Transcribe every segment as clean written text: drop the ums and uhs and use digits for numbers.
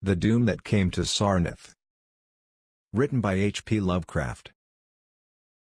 The Doom That Came to Sarnath. Written by H.P. Lovecraft.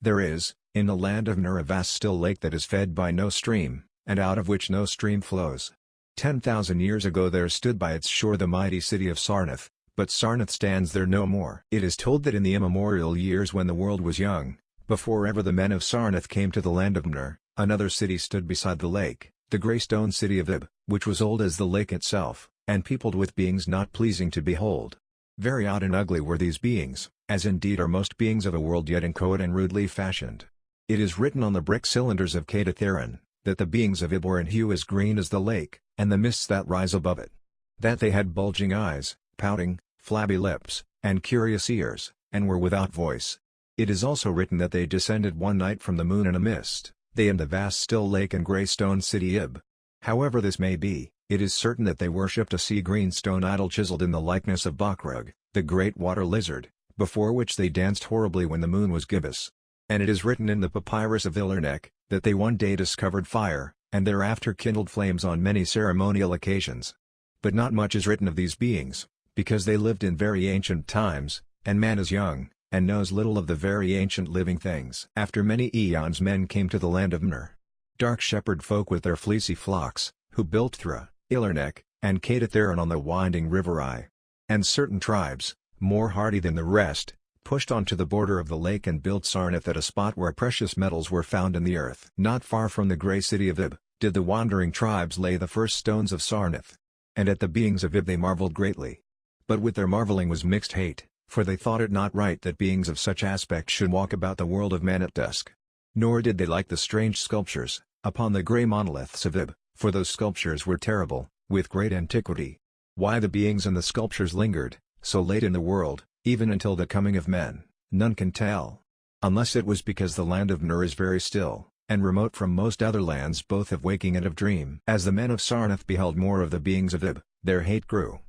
There is, in the land of Nur, a vast still lake that is fed by no stream, and out of which no stream flows. 10,000 years ago there stood by its shore the mighty city of Sarnath, but Sarnath stands there no more. It is told that in the immemorial years when the world was young, before ever the men of Sarnath came to the land of Nur, another city stood beside the lake, the grey stone city of Ib, which was old as the lake itself, and peopled with beings not pleasing to behold. Very odd and ugly were these beings, as indeed are most beings of a world yet inchoate and rudely fashioned. It is written on the brick cylinders of The'etern, that the beings of Ib were in hue as green as the lake, and the mists that rise above it. That they had bulging eyes, pouting, flabby lips, and curious ears, and were without voice. It is also written that they descended one night from the moon in a mist, they and the vast still lake and grey stone city Ib. However this may be, it is certain that they worshipped a sea-green stone idol chiseled in the likeness of Bakrug, the great water lizard, before which they danced horribly when the moon was gibbous. And it is written in the papyrus of Illerneck, that they one day discovered fire, and thereafter kindled flames on many ceremonial occasions. But not much is written of these beings, because they lived in very ancient times, and man is young, and knows little of the very ancient living things. After many eons men came to the land of Nur. Dark shepherd folk with their fleecy flocks, who built Thra, Illerneck, and The'etern on the winding river Eye. And certain tribes, more hardy than the rest, pushed on to the border of the lake and built Sarnath at a spot where precious metals were found in the earth. Not far from the grey city of Ib, did the wandering tribes lay the first stones of Sarnath. And at the beings of Ib they marveled greatly. But with their marveling was mixed hate, for they thought it not right that beings of such aspect should walk about the world of man at dusk. Nor did they like the strange sculptures, upon the grey monoliths of Ib, for those sculptures were terrible, with great antiquity. Why the beings and the sculptures lingered, so late in the world, even until the coming of men, none can tell. Unless it was because the land of Nur is very still, and remote from most other lands both of waking and of dream. As the men of Sarnath beheld more of the beings of Ib, their hate grew.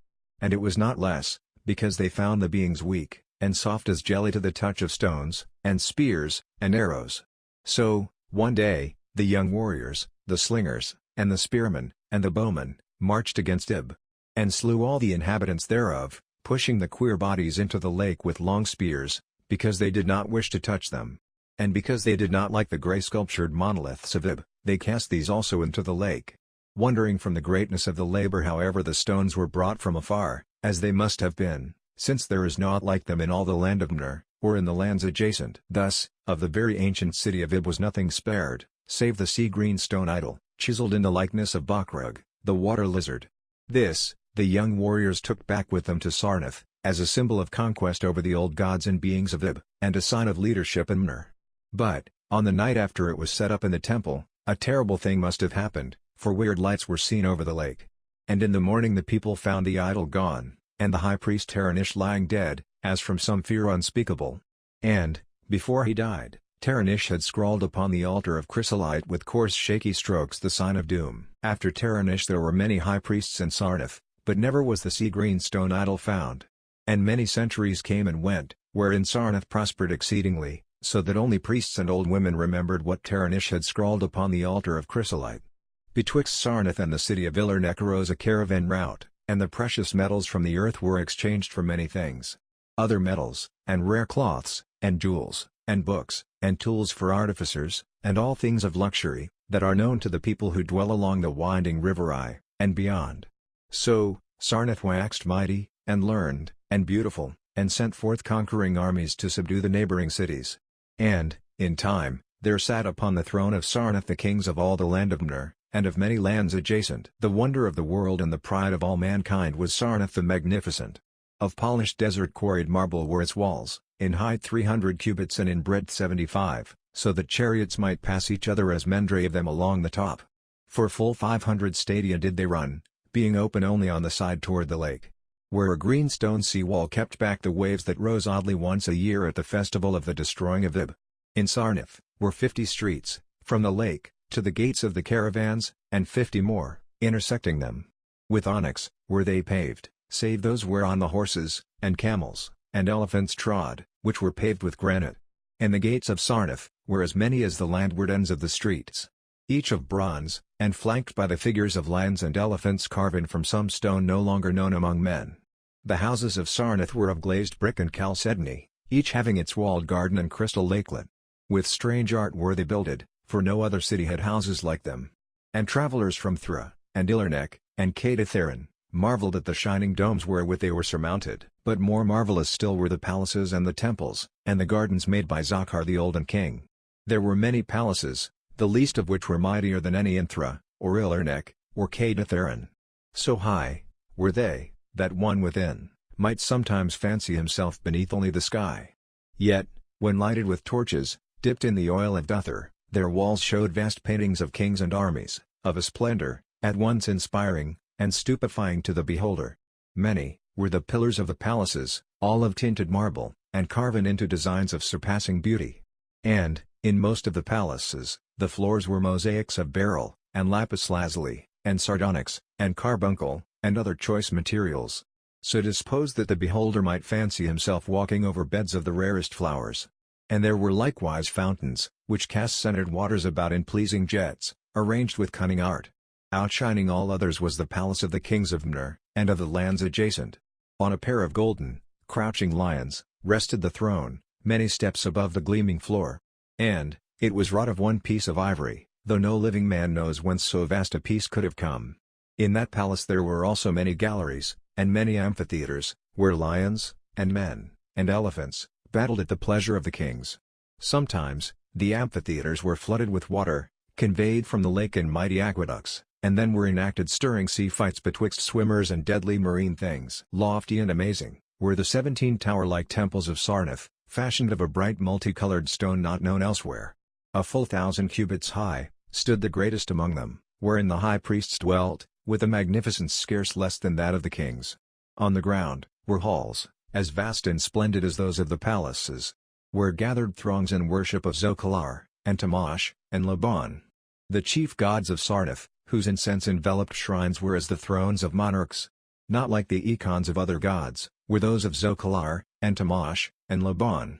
And it was not less, because they found the beings weak, and soft as jelly to the touch of stones, and spears, and arrows. So, one day, the young warriors, the slingers, and the spearmen, and the bowmen, marched against Ib, and slew all the inhabitants thereof, pushing the queer bodies into the lake with long spears, because they did not wish to touch them. And because they did not like the grey sculptured monoliths of Ib, they cast these also into the lake. Wondering from the greatness of the labour however the stones were brought from afar, as they must have been, since there is naught like them in all the land of Nur, or in the lands adjacent. Thus, of the very ancient city of Ib was nothing spared, save the sea-green stone idol, chiseled in the likeness of Bakrug, the water lizard. This, the young warriors took back with them to Sarnath, as a symbol of conquest over the old gods and beings of Ib, and a sign of leadership in Nur. But, on the night after it was set up in the temple, a terrible thing must have happened, for weird lights were seen over the lake. And in the morning the people found the idol gone, and the high priest Taranish lying dead, as from some fear unspeakable. And, before he died, Taranish had scrawled upon the altar of chrysolite with coarse shaky strokes the sign of doom. After Taranish there were many high priests in Sarnath, but never was the sea-green stone idol found. And many centuries came and went, wherein Sarnath prospered exceedingly, so that only priests and old women remembered what Taranish had scrawled upon the altar of chrysolite. Betwixt Sarnath and the city of Illerneck arose a caravan route, and the precious metals from the earth were exchanged for many things. Other metals, and rare cloths, and jewels, and books, and tools for artificers, and all things of luxury, that are known to the people who dwell along the winding river Eye, and beyond. So, Sarnath waxed mighty, and learned, and beautiful, and sent forth conquering armies to subdue the neighboring cities. And, in time, there sat upon the throne of Sarnath the kings of all the land of Nur, and of many lands adjacent. The wonder of the world and the pride of all mankind was Sarnath the Magnificent. Of polished desert quarried marble were its walls, in height 300 cubits and in breadth 75, so that chariots might pass each other as men drave them along the top. For full 500 stadia did they run, being open only on the side toward the lake, where a green stone sea-wall kept back the waves that rose oddly once a year at the festival of the destroying of Ib. In Sarnath, were 50 streets, from the lake, to the gates of the caravans, and 50 more, intersecting them. With onyx, were they paved, save those whereon the horses, and camels, and elephants trod, which were paved with granite. And the gates of Sarnath, were as many as the landward ends of the streets. Each of bronze, and flanked by the figures of lions and elephants carven from some stone no longer known among men. The houses of Sarnath were of glazed brick and chalcedony, each having its walled garden and crystal lakelet. With strange art were they builded, for no other city had houses like them. And travelers from Thra, and Illerneck, and TheEternalBard, marveled at the shining domes wherewith they were surmounted. But more marvelous still were the palaces and the temples, and the gardens made by Zocar the Olden King. There were many palaces, the least of which were mightier than any in Thra, or Illerneck, or TheEternalBard. So high were they, that one within might sometimes fancy himself beneath only the sky. Yet, when lighted with torches, dipped in the oil of Duther, their walls showed vast paintings of kings and armies, of a splendor, at once inspiring, and stupefying to the beholder. Many were the pillars of the palaces, all of tinted marble, and carven into designs of surpassing beauty. And, in most of the palaces, the floors were mosaics of beryl, and lapis lazuli, and sardonyx, and carbuncle, and other choice materials, so disposed that the beholder might fancy himself walking over beds of the rarest flowers. And there were likewise fountains, which cast scented waters about in pleasing jets, arranged with cunning art. Outshining all others was the palace of the kings of Mner, and of the lands adjacent. On a pair of golden, crouching lions, rested the throne, many steps above the gleaming floor. And, it was wrought of one piece of ivory, though no living man knows whence so vast a piece could have come. In that palace there were also many galleries, and many amphitheaters, where lions, and men, and elephants, battled at the pleasure of the kings. Sometimes, the amphitheaters were flooded with water, conveyed from the lake in mighty aqueducts, and then were enacted stirring sea fights betwixt swimmers and deadly marine things. Lofty and amazing were the 17 tower-like temples of Sarnath, fashioned of a bright multicolored stone not known elsewhere. A full 1,000 cubits high, stood the greatest among them, wherein the high priests dwelt, with a magnificence scarce less than that of the kings. On the ground were halls, as vast and splendid as those of the palaces, where gathered throngs in worship of Zocalar, and Tamash, and Laban, the chief gods of Sarnath, whose incense-enveloped shrines were as the thrones of monarchs. Not like the icons of other gods, were those of Zocalar, and Tamash, and Laban.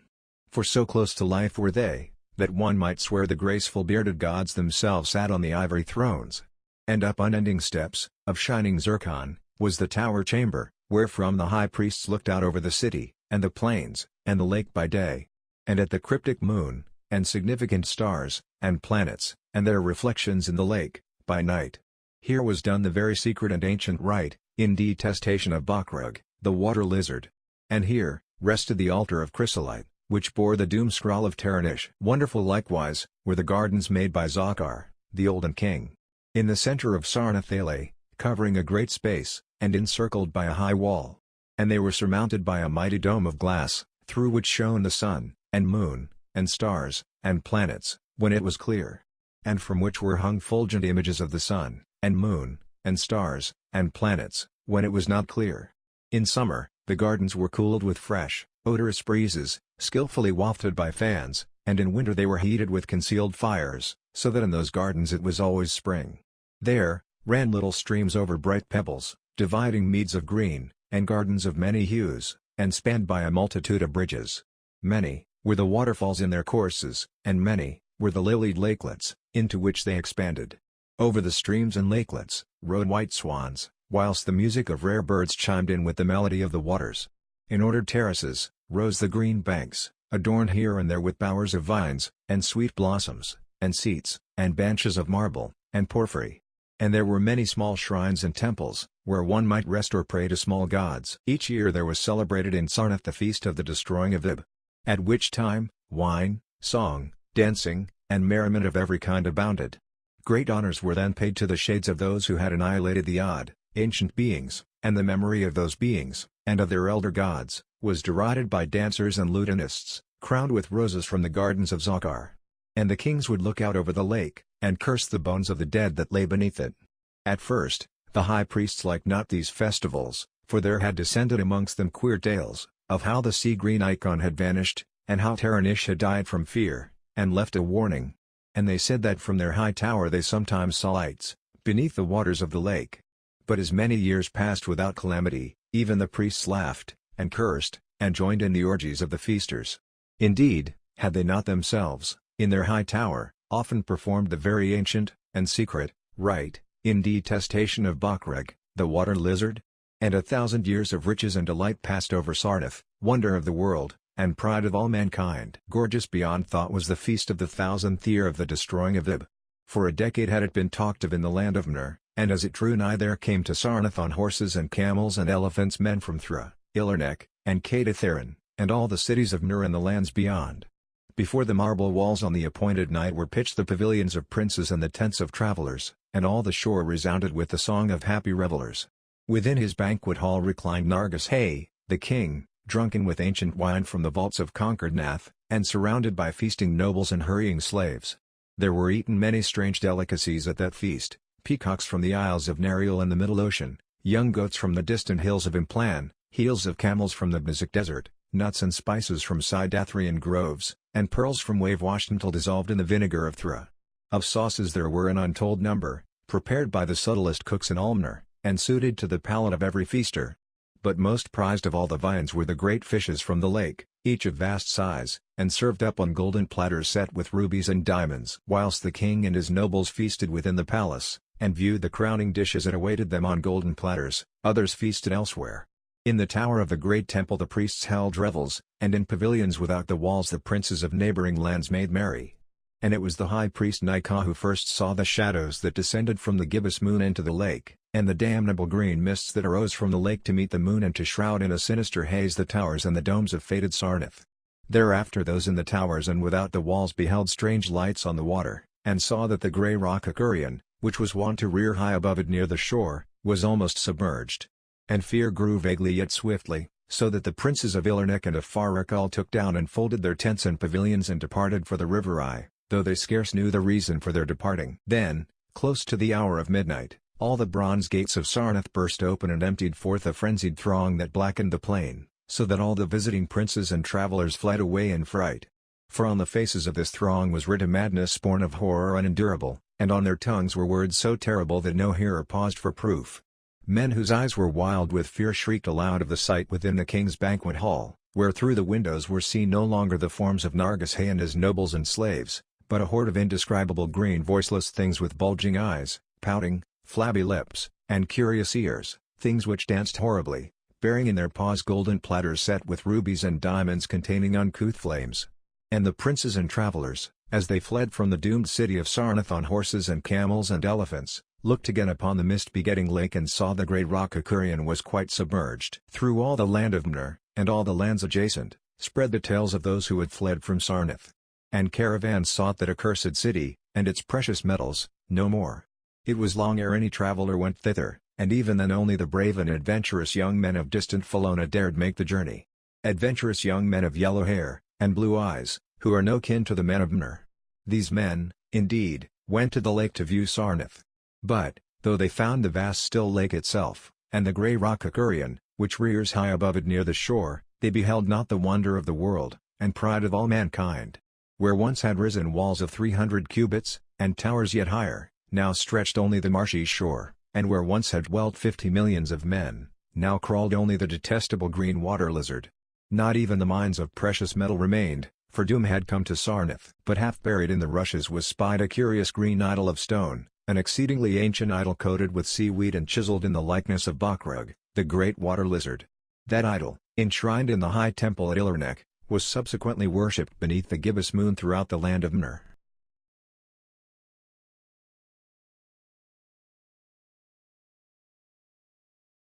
For so close to life were they, that one might swear the graceful bearded gods themselves sat on the ivory thrones. And up unending steps, of shining zircon, was the tower chamber, wherefrom the high priests looked out over the city, and the plains, and the lake by day. And at the cryptic moon, and significant stars, and planets, and their reflections in the lake, by night. Here was done the very secret and ancient rite, in detestation of Bakrug, the water lizard. And here, rested the altar of chrysolite, which bore the doom scroll of Taranish. Wonderful likewise, were the gardens made by Zocar, the Olden King. In the center of Sarnath they lay, covering a great space, and encircled by a high wall. And they were surmounted by a mighty dome of glass, through which shone the sun, and moon, and stars, and planets, when it was clear. And from which were hung fulgent images of the sun, and moon, and stars, and planets, when it was not clear. In summer, the gardens were cooled with fresh, odorous breezes, skillfully wafted by fans, and in winter they were heated with concealed fires, so that in those gardens it was always spring. There, ran little streams over bright pebbles, dividing meads of green, and gardens of many hues, and spanned by a multitude of bridges. Many were the waterfalls in their courses, and many were the lilied lakelets, into which they expanded. Over the streams and lakelets, rode white swans, whilst the music of rare birds chimed in with the melody of the waters. In ordered terraces, rose the green banks, adorned here and there with bowers of vines, and sweet blossoms, and seats, and benches of marble, and porphyry. And there were many small shrines and temples, where one might rest or pray to small gods. Each year there was celebrated in Sarnath the feast of the destroying of Ib, at which time, wine, song, dancing, and merriment of every kind abounded. Great honors were then paid to the shades of those who had annihilated the odd, ancient beings, and the memory of those beings, and of their elder gods, was derided by dancers and lutanists, crowned with roses from the gardens of Zocar. And the kings would look out over the lake, and curse the bones of the dead that lay beneath it. At first, the high priests liked not these festivals, for there had descended amongst them queer tales, of how the sea-green icon had vanished, and how Taranish had died from fear, and left a warning. And they said that from their high tower they sometimes saw lights, beneath the waters of the lake. But as many years passed without calamity, even the priests laughed, and cursed, and joined in the orgies of the feasters. Indeed, had they not themselves, in their high tower, often performed the very ancient, and secret, rite, in detestation of Bakreg, the water lizard? And 1,000 years of riches and delight passed over Sarnath, wonder of the world, and pride of all mankind. Gorgeous beyond thought was the feast of the 1,000th year of the destroying of Ib. For a decade had it been talked of in the land of Mner, and as it drew nigh there came to Sarnath on horses and camels and elephants men from Thra, Illerneck, and Cadatharan, and all the cities of Mner and the lands beyond. Before the marble walls on the appointed night were pitched the pavilions of princes and the tents of travelers, and all the shore resounded with the song of happy revelers. Within his banquet hall reclined Nargis-Hay, the king, drunken with ancient wine from the vaults of conquered Nath, and surrounded by feasting nobles and hurrying slaves. There were eaten many strange delicacies at that feast, peacocks from the isles of Nariel and the Middle Ocean, young goats from the distant hills of Implan, heels of camels from the Mizik Desert, nuts and spices from Sidathrian groves, and pearls from wave-washed until dissolved in the vinegar of Thra. Of sauces there were an untold number, prepared by the subtlest cooks in Almner, and suited to the palate of every feaster. But most prized of all the viands were the great fishes from the lake, each of vast size, and served up on golden platters set with rubies and diamonds. Whilst the king and his nobles feasted within the palace, and viewed the crowning dishes that awaited them on golden platters, others feasted elsewhere. In the tower of the great temple the priests held revels, and in pavilions without the walls the princes of neighboring lands made merry. And it was the high priest Nikah who first saw the shadows that descended from the gibbous moon into the lake, and the damnable green mists that arose from the lake to meet the moon and to shroud in a sinister haze the towers and the domes of fated Sarnath. Thereafter those in the towers and without the walls beheld strange lights on the water, and saw that the grey rock Akurian, which was wont to rear high above it near the shore, was almost submerged. And fear grew vaguely yet swiftly, so that the princes of Illerneck and of Farakal took down and folded their tents and pavilions and departed for the river Eye, though they scarce knew the reason for their departing. Then, close to the hour of midnight, all the bronze gates of Sarnath burst open and emptied forth a frenzied throng that blackened the plain, so that all the visiting princes and travelers fled away in fright. For on the faces of this throng was writ a madness born of horror unendurable, and on their tongues were words so terrible that no hearer paused for proof. Men whose eyes were wild with fear shrieked aloud of the sight within the king's banquet hall, where through the windows were seen no longer the forms of Nargis-Hay and his nobles and slaves, but a horde of indescribable green voiceless things with bulging eyes, pouting, flabby lips, and curious ears, things which danced horribly, bearing in their paws golden platters set with rubies and diamonds containing uncouth flames. And the princes and travelers, as they fled from the doomed city of Sarnath on horses and camels and elephants, looked again upon the mist-begetting lake and saw the great rock Akurian was quite submerged. Through all the land of Mner, and all the lands adjacent, spread the tales of those who had fled from Sarnath. And caravans sought that accursed city, and its precious metals, no more. It was long ere any traveler went thither, and even then only the brave and adventurous young men of distant Felona dared make the journey. Adventurous young men of yellow hair, and blue eyes, who are no kin to the men of Mner. These men, indeed, went to the lake to view Sarnath. But, though they found the vast still lake itself, and the grey rock Akurian, which rears high above it near the shore, they beheld not the wonder of the world, and pride of all mankind. Where once had risen walls of 300 cubits, and towers yet higher, now stretched only the marshy shore, and where once had dwelt 50 millions of men, now crawled only the detestable green water lizard. Not even the mines of precious metal remained, for doom had come to Sarnath. But half buried in the rushes was spied a curious green idol of stone, an exceedingly ancient idol coated with seaweed and chiseled in the likeness of Bakrug, the great water lizard. That idol, enshrined in the high temple at Illerneck, was subsequently worshipped beneath the gibbous moon throughout the land of Mner.